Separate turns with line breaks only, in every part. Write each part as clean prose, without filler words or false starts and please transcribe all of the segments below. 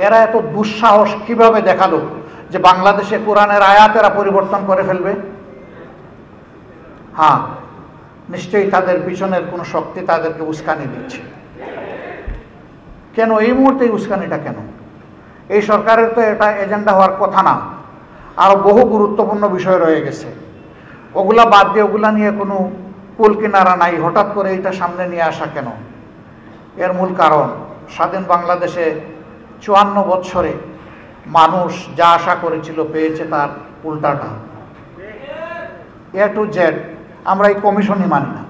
এরা এত দুঃসাহস কিভাবে দেখালো যে বাংলাদেশে কোরআনের আয়াত এরা পরিবর্তন করে ফেলবে? হ্যাঁ, নিশ্চয়ই তাদের পিছনের কোনো শক্তি তাদেরকে উস্কানি দিচ্ছে। কেন এই মুহূর্তে উস্কানিটা কেন? এই সরকারের তো এটা এজেন্ডা হওয়ার কথা না, আরও বহু গুরুত্বপূর্ণ বিষয় রয়ে গেছে। ওগুলা বাদ দিয়ে ওগুলা নিয়ে কোনো কুল কিনারা নাই, হঠাৎ করে এটা সামনে নিয়ে আসা কেন? এর মূল কারণ, স্বাধীন বাংলাদেশে 54 বৎসরে মানুষ যা আশা করেছিল পেয়েছে তার উল্টাটা। এ টু জেড আমরা এই কমিশনই মানি না।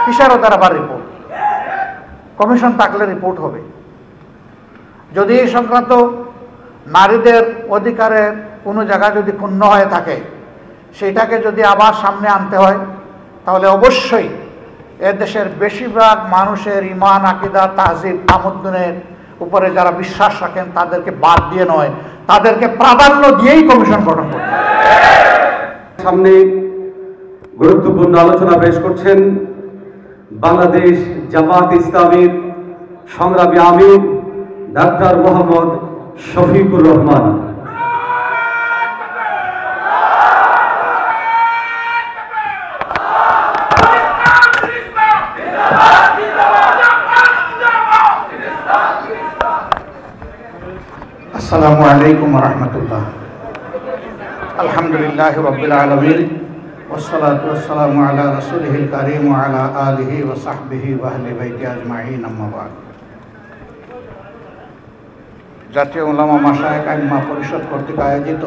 কিসের ওদের আবার রিপোর্ট? কমিশন থাকলে রিপোর্ট হবে। যদি এই সংক্রান্ত নারীদের অধিকারের কোনো জায়গা যদি ক্ষুণ্ণ হয়ে থাকে, সেইটাকে যদি আবার সামনে আনতে হয়, তাহলে অবশ্যই এ দেশের বেশিরভাগ মানুষের ইমান, আকিদা, তাহজিব, তামুদ্দুনের উপরে যারা বিশ্বাস রাখেন তাদেরকে বাদ দিয়ে নয়, তাদেরকে প্রাধান্য দিয়েই কমিশন গঠন করতে হবে।
সামনে গুরুত্বপূর্ণ আলোচনা পেশ করছেন বাংলাদেশ জামাত ইসলামীর সংগ্রামী আমির ডাক্তার মোহাম্মদ শফিকুর রহমান।
আসসালামু আলাইকুম ওয়া রাহমাতুল্লাহ। আলহামদুলিল্লাহি রাব্বিল আলামিন ওয়াসসালাতু ওয়াসসালামু আলা রাসূলিহিল কারীম ওয়া আলা আলিহি ওয়া সাহবিহি ওয়া আহলি বাইতি আজমাইন, আম্মা বা'দ। জাতীয় উলামা মাশায়েখ আইম্মা পরিষদ কর্তৃক আয়োজিত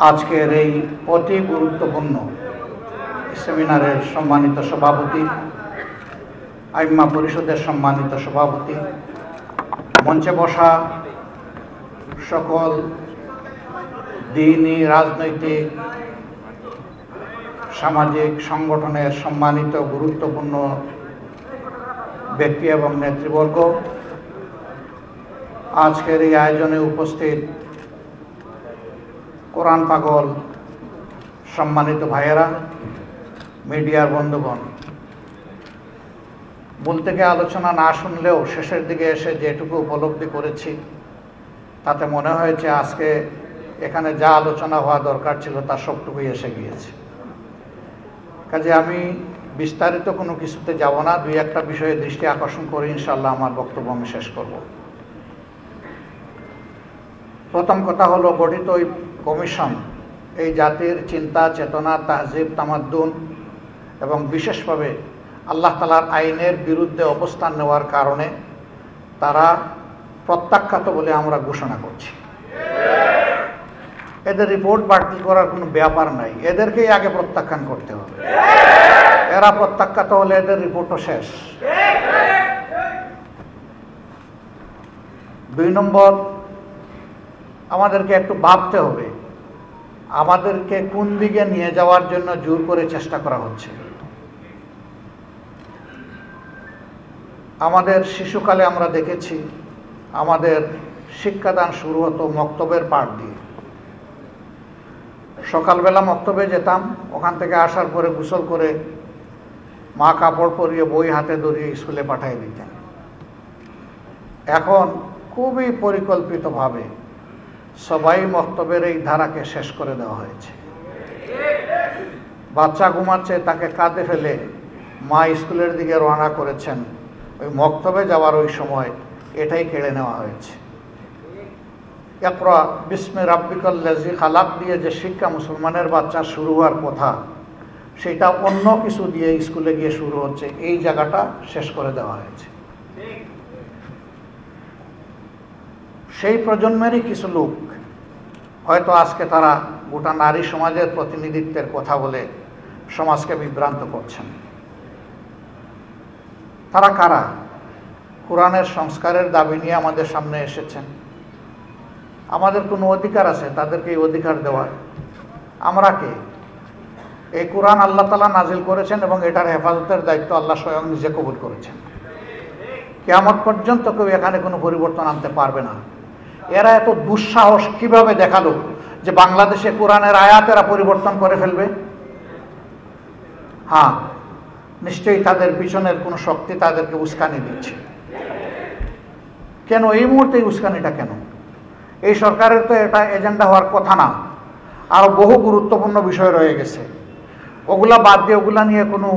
আজকের এই অতি গুরুত্বপূর্ণ সেমিনারের সম্মানিত সভাপতি, আইম্মা পরিষদের সম্মানিত সভাপতি, মঞ্চে বসা সকল দ্বীনি, রাজনৈতিক, সামাজিক সংগঠনের সম্মানিত গুরুত্বপূর্ণ ব্যক্তি এবং নেতৃবর্গ, আজকের এই আয়োজনে উপস্থিত কোরআন পাগল সম্মানিত ভাইয়েরা, মিডিয়ার বন্ধুগণ, মূল থেকে আলোচনা না শুনলেও শেষের দিকে এসে যেটুকু উপলব্ধি করেছি তাতে মনে হয়েছে আজকে এখানে যা আলোচনা হওয়া দরকার ছিল তার সবটুকুই এসে গিয়েছে। কাজে আমি বিস্তারিত কোনো কিছুতে যাব না, দুই একটা বিষয়ে দৃষ্টি আকর্ষণ করে ইনশাআল্লাহ আমার বক্তব্য আমি শেষ করব। প্রথম কথা হলো, গঠিত ওই কমিশন এই জাতির চিন্তা, চেতনা, তাহজিব, তামাদ্দুন এবং বিশেষভাবে আল্লাহ তাআলার আইনের বিরুদ্ধে অবস্থান নেওয়ার কারণে তারা প্রত্যাখ্যাত বলে আমরা ঘোষণা করছি। এদের রিপোর্ট বাতিল করার কোনো ব্যাপার নাই, এদেরকেই আগে প্রত্যাখ্যান করতে হবে। এরা প্রত্যাখ্যাত হলে এদের রিপোর্টও শেষ। 2 নম্বর, আমাদেরকে একটু ভাবতে হবে আমাদেরকে কোন দিকে নিয়ে যাওয়ার জন্য জোর করে চেষ্টা করা হচ্ছে। আমাদের শিশুকালে আমরা দেখেছি আমাদের শিক্ষাদান শুরু হতো মক্তবের পাঠ দিয়ে। সকালবেলা মক্তবে যেতাম, ওখান থেকে আসার পরে গোসল করে মা কাপড় পরিয়ে বই হাতে ধরিয়ে স্কুলে পাঠিয়ে দিতেন। এখন খুবই পরিকল্পিতভাবে সবাই মক্তবের এই ধারাকে শেষ করে দেওয়া হয়েছে। বাচ্চা ঘুমাচ্ছে, তাকে কাঁধে ফেলে মা স্কুলের দিকে রওনা করেছেন, ওই মক্তবে যাওয়ার ওই সময় এটাই কেড়ে নেওয়া হয়েছে। ইকরা বিস্মি রাব্বিকাল্লাযী খালাক দিয়ে যে শিক্ষা মুসলমানের বাচ্চা শুরু হওয়ার কথা, সেটা অন্য কিছু দিয়ে স্কুলে গিয়ে শুরু হচ্ছে, এই জায়গাটা শেষ করে দেওয়া হয়েছে। সেই প্রজন্মেরই কিছু লোক হয়তো আজকে তারা গোটা নারী সমাজের প্রতিনিধিত্বের কথা বলে সমাজকে বিভ্রান্ত করছেন। তারা কারা? কোরআনের সংস্কারের দাবি নিয়ে আমাদের সামনে এসেছেন। আমাদের কোনো অধিকার আছে তাদেরকে এই অধিকার দেওয়ার? আমরা কে? এই কোরআন আল্লাহ তাআলা নাজিল করেছেন এবং এটার হেফাজতের দায়িত্ব আল্লাহ স্বয়ং নিজে কবুল করেছেন। কিয়ামত পর্যন্ত কেউ এখানে কোনো পরিবর্তন আনতে পারবে না। এরা এত দুঃসাহস কিভাবে দেখালো যে বাংলাদেশে কোরআনের আয়াত এরা পরিবর্তন করে ফেলবে? হ্যাঁ, নিশ্চয়ই তাদের পিছনের কোনো শক্তি তাদেরকে উস্কানি দিচ্ছে। কেন এই মুহূর্তে উস্কানিটা কেন? এই সরকারের তো এটা এজেন্ডা হওয়ার কথা না, আরও বহু গুরুত্বপূর্ণ বিষয় রয়ে গেছে। ওগুলা বাদ দিয়ে ওগুলা নিয়ে কোনো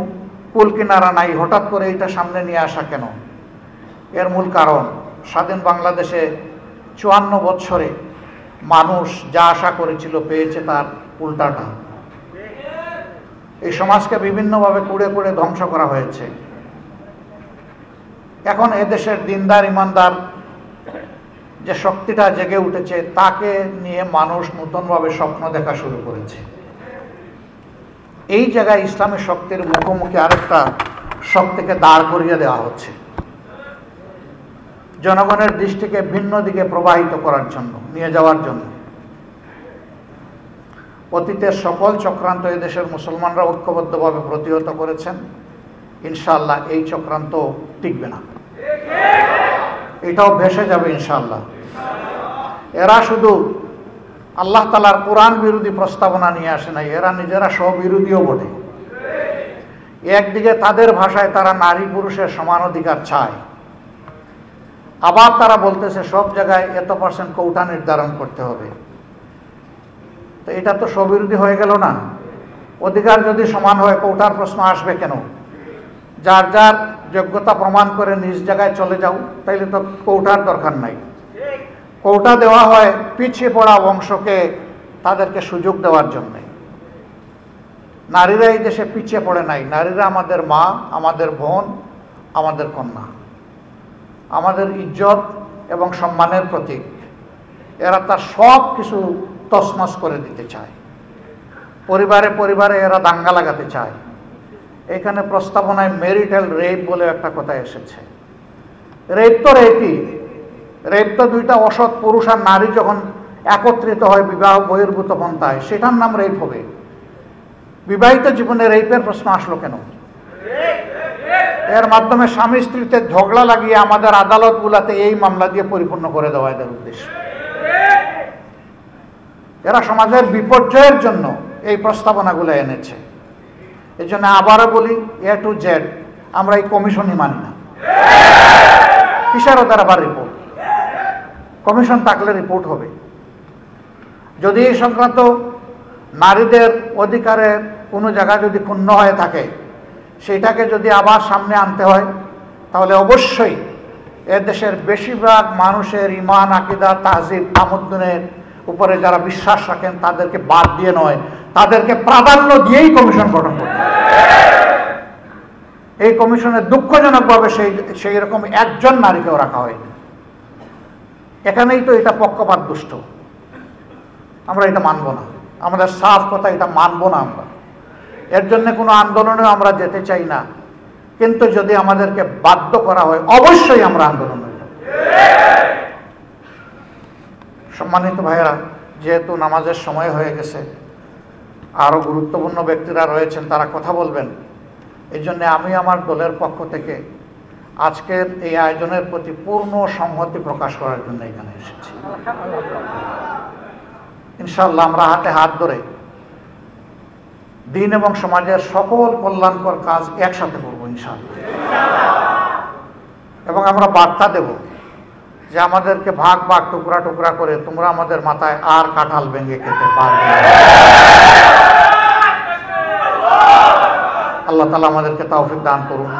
কুল কিনারা নাই, হঠাৎ করে এটা সামনে নিয়ে আসা কেন? এর মূল কারণ স্বাধীন বাংলাদেশে 54 বৎসরে মানুষ যা আশা করেছিল পেয়েছে তার উল্টাটা। এই সমাজকে বিভিন্নভাবে কুড়ে কুড়ে ধ্বংস করা হয়েছে। এখন এদেশের দিনদার ইমানদার যে শক্তিটা জেগে উঠেছে তাকে নিয়ে মানুষ নতুনভাবে স্বপ্ন দেখা শুরু করেছে। এই জায়গায় ইসলামী শক্তির মুখোমুখি আরেকটা শক্তিকে দাঁড় করিয়ে দেওয়া হচ্ছে, জনগণের দৃষ্টিকে ভিন্ন দিকে প্রবাহিত করার জন্য, নিয়ে যাওয়ার জন্য। অতীতের সকল চক্রান্ত এদেশের মুসলমানরা ঐক্যবদ্ধভাবে প্রতিহত করেছেন। ইনশাআল্লাহ এই চক্রান্ত টিকবে না, এটাও ভেসে যাবে ইনশাআল্লাহ। এরা শুধু আল্লাহ তাআলার কোরআন বিরোধী প্রস্তাবনা নিয়ে আসে নাই, এরা নিজেরা স্ববিরোধীও বটে। একদিকে তাদের ভাষায় তারা নারী পুরুষের সমান অধিকার চায়, আবার তারা বলতেছে সব জায়গায় এত% কোটা নির্ধারণ করতে হবে। তো এটা তো স্ববিরোধী হয়ে গেল না? অধিকার যদি সমান হয় কোটার প্রশ্ন আসবে কেন? যার যার যোগ্যতা প্রমাণ করে নিজ জায়গায় চলে যাও, তাইলে তো কোটার দরকার নাই। কোটা দেওয়া হয় পিছিয়ে পড়া বংশকে তাদেরকে সুযোগ দেওয়ার জন্যে। নারীরা এই দেশে পিছিয়ে পড়ে নাই, নারীরা আমাদের মা, আমাদের বোন, আমাদের কন্যা, আমাদের ইজ্জত এবং সম্মানের প্রতীক। এরা তার সব কিছু তছনছ করে দিতে চায়, পরিবারে পরিবারে এরা দাঙ্গা লাগাতে চায়। এখানে প্রস্তাবনায় ম্যারিটাল রেপ বলে একটা কথা এসেছে। রেপ তো রেপই, রেপ তো দুইটা অসৎ পুরুষ আর নারী যখন একত্রিত হয় বিবাহ বহির্ভূত পন্থায়, সেটার নাম রেপ হবে। বিবাহিত জীবনে রেপের প্রশ্ন আসলো কেন? এর মাধ্যমে স্বামী স্ত্রীতে ঝগড়া লাগিয়ে আমাদের আদালতগুলোতে এই মামলা দিয়ে পরিপূর্ণ করে দেওয়া এদের উদ্দেশ্য। এরা সমাজের বিপর্যয়ের জন্য এই প্রস্তাবনাগুলো এনেছে। এই জন্য আবারও বলি, A to Z আমরা এই কমিশনই মানি না। কিসের ওদের আবার রিপোর্ট? কমিশন থাকলে রিপোর্ট হবে। যদি এই সংক্রান্ত নারীদের অধিকারের কোনো জায়গা যদি ক্ষুণ্ণ হয়ে থাকে, সেটাকে যদি আবার সামনে আনতে হয়, তাহলে অবশ্যই এদেশের বেশিরভাগ মানুষের ঈমান, আকীদা, তাহজিব, তামাদ্দুনের উপরে যারা বিশ্বাস রাখেন তাদেরকে বাদ দিয়ে নয়, তাদেরকে প্রাধান্য দিয়েই কমিশন গঠন করতে হবে। এই কমিশনে দুঃখজনকভাবে সেই রকম একজন নারীকেও রাখা হয়নি। এখানেই তো এটা পক্ষপাত দুষ্ট। আমরা এটা মানব না, আমাদের সাফ কথা, এটা মানব না আমরা। এর জন্য কোনো আন্দোলনেও আমরা যেতে চাই না, কিন্তু যদি আমাদেরকে বাধ্য করা হয় অবশ্যই আমরা আন্দোলনে যাব। সম্মানিত ভাইয়েরা, যেহেতু নামাজের সময় হয়ে গেছে, আরও গুরুত্বপূর্ণ ব্যক্তিরা রয়েছেন, তারা কথা বলবেন। এই জন্য আমি আমার দলের পক্ষ থেকে আজকের এই আয়োজনের প্রতি পূর্ণ সংহতি প্রকাশ করার জন্য এখানে এসেছি। ইনশাআল্লাহ আমরা হাতে হাত ধরে দিন এবং সমাজের সকল কল্যাণকর কাজ একসাথে করব ইনশাআল্লাহ। এবং আমরা বার্তা দেব যে আমাদেরকে ভাগ ভাগ টুকরা টুকরা করে তোমরা আমাদের মাথায় আর কাঁঠাল ভেঙে খেতে পারবে। আল্লাহ তাআলা আমাদেরকে তৌফিক দান করুন।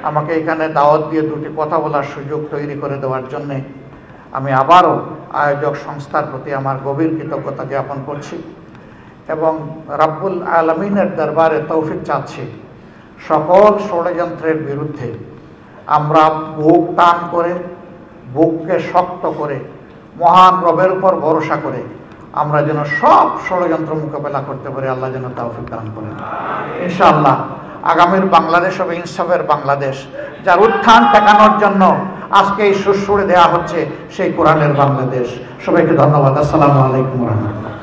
আমাকে এখানে দাওয়াত দিয়ে দুটি কথা বলার সুযোগ তৈরি করে দেওয়ার জন্যে আমি আবারও আয়োজক সংস্থার প্রতি আমার গভীর কৃতজ্ঞতা জ্ঞাপন করছি এবং রাব্বুল আলামিনের দরবারে তৌফিক চাচ্ছি সকল ষড়যন্ত্রের বিরুদ্ধে আমরা বুক টান করে, বুককে শক্ত করে, মহান রবের উপর ভরসা করে আমরা যেন সব ষড়যন্ত্র মোকাবেলা করতে পারি। আল্লাহ যেন তৌফিক দান করেন ইনশাআল্লাহ। আগামীর বাংলাদেশ হবে ইনসাফের বাংলাদেশ, যার উত্থান ঠেকানোর জন্য আজকে এই সুর দেওয়া হচ্ছে সেই কোরআনের বাংলাদেশ। সবাইকে ধন্যবাদ। আসসালামু আলাইকুম ওয়া রাহমাতুল্লাহ।